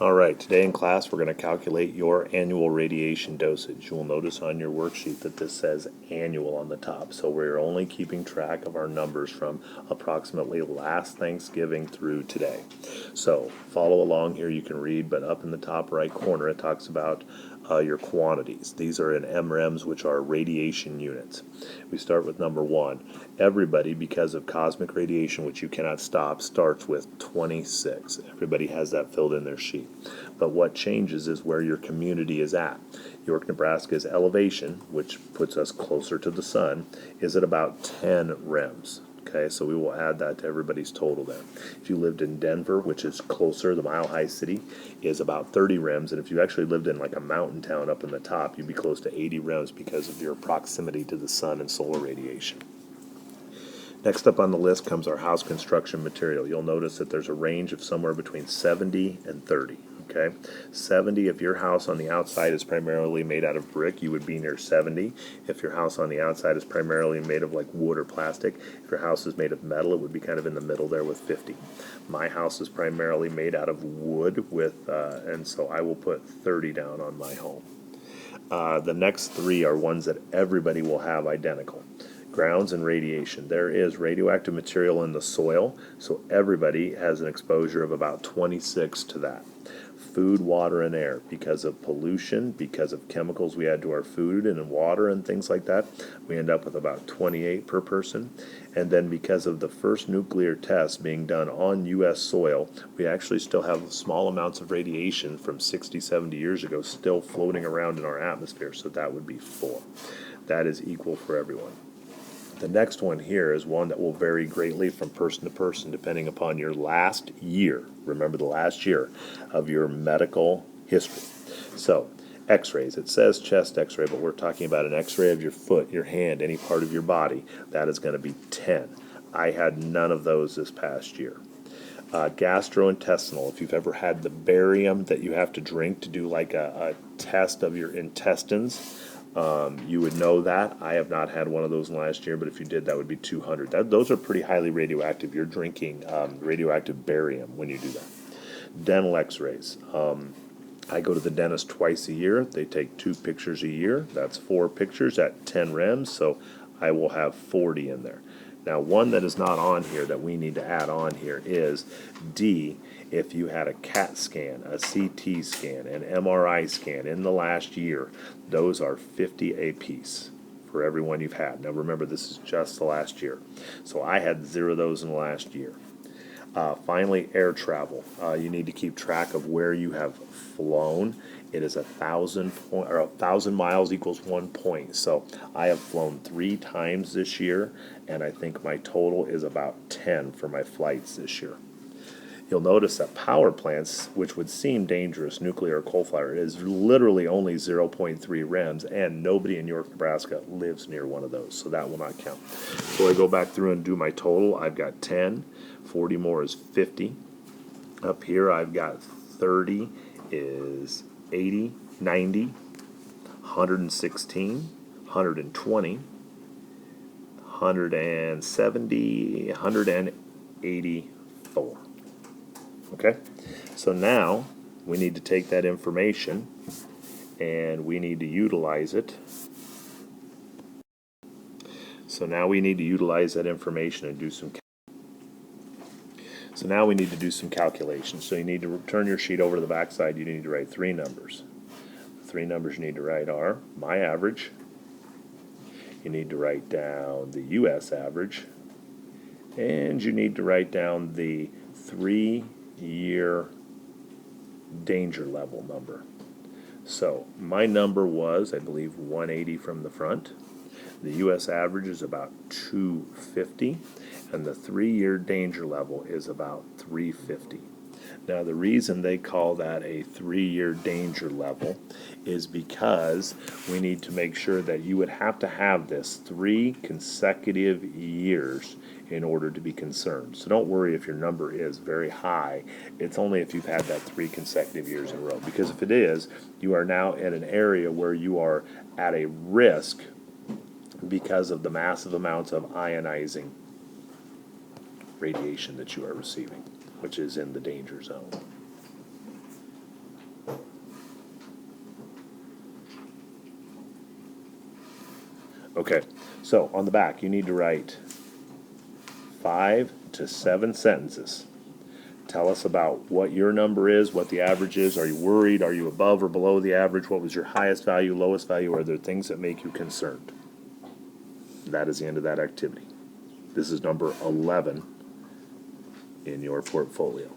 All right, today in class we're going to calculate your annual radiation dosage. You will notice on your worksheet that this says annual on the top, so we're only keeping track of our numbers from approximately last Thanksgiving through today. So follow along here, you can read, but up in the top right corner it talks about your quantities. These are in MREMs, which are radiation units. We start with number 1. Everybody, because of cosmic radiation, which you cannot stop, starts with 26. Everybody has that filled in their sheet. But what changes is where your community is at. York, Nebraska's elevation, which puts us closer to the sun, is at about 10 rems. Okay, so we will add that to everybody's total then. If you lived in Denver, which is closer, the Mile High City, is about 30 rems. And if you actually lived in like a mountain town up in the top, you'd be close to 80 rems because of your proximity to the sun and solar radiation. Next up on the list comes our house construction material. You'll notice that there's a range of somewhere between 70 and 30. Okay, 70 if your house on the outside is primarily made out of brick, you would be near 70. If your house on the outside is primarily made of like wood or plastic, if your house is made of metal, it would be kind of in the middle there with 50. My house is primarily made out of wood and so I will put 30 down on my home. The next three are ones that everybody will have identical. Grounds and radiation. There is radioactive material in the soil, so everybody has an exposure of about 26 to that. Food, water, and air. Because of pollution, because of chemicals we add to our food and in water and things like that, we end up with about 28 per person. And then because of the first nuclear test being done on U.S. soil, we actually still have small amounts of radiation from 60, 70 years ago still floating around in our atmosphere, so that would be 4. That is equal for everyone. The next one here is one that will vary greatly from person to person depending upon your last year. Remember the last year of your medical history. So, x-rays. It says chest x-ray, but we're talking about an x-ray of your foot, your hand, any part of your body. That is going to be 10. I had none of those this past year. Gastrointestinal. If you've ever had the barium that you have to drink to do like a test of your intestines, you would know that. I have not had one of those in last year, but if you did, that would be 200. Those are pretty highly radioactive. You're drinking radioactive barium when you do that. Dental x-rays. I go to the dentist twice a year. They take 2 pictures a year. That's 4 pictures at 10 rems, so I will have 40 in there. Now, one that is not on here that we need to add on here is D. If you had a CAT scan, a CT scan, an MRI scan in the last year, those are 50 apiece for everyone you've had. Now, remember, this is just the last year. So I had 0 of those in the last year. Finally, air travel. You need to keep track of where you have flown. It is 1,000 miles equals 1 point. So I have flown 3 times this year, and I think my total is about 10 for my flights this year. You'll notice that power plants, which would seem dangerous, nuclear or coal-fired, is literally only 0.3 rems, and nobody in York, Nebraska lives near one of those, so that will not count. So I go back through and do my total. I've got 10, 40 more is 50. Up here I've got 30 is 80, 90, 116, 120, 170, 184. Okay, so now we need to take that information and we need to utilize it. So now we need to utilize that information and do some. So now we need to do some calculations. So you need to turn your sheet over to the back side. You need to write 3 numbers. The 3 numbers you need to write are my average. You need to write down the U.S. average. And you need to write down the 3-year danger level number. So my number was, I believe, 180 from the front. The U.S. average is about 250, and the 3-year danger level is about 350. Now, the reason they call that a 3-year danger level is because we need to make sure that you would have to have this 3 consecutive years in order to be concerned. So don't worry if your number is very high. It's only if you've had that 3 consecutive years in a row. Because if it is, you are now in an area where you are at a risk because of the massive amounts of ionizing radiation that you are receiving, which is in the danger zone. Okay, so on the back, you need to write 5 to 7 sentences. Tell us about what your number is, what the average is. Are you worried? Are you above or below the average? What was your highest value, lowest value? Are there things that make you concerned? That is the end of that activity. This is number 11 in your portfolio.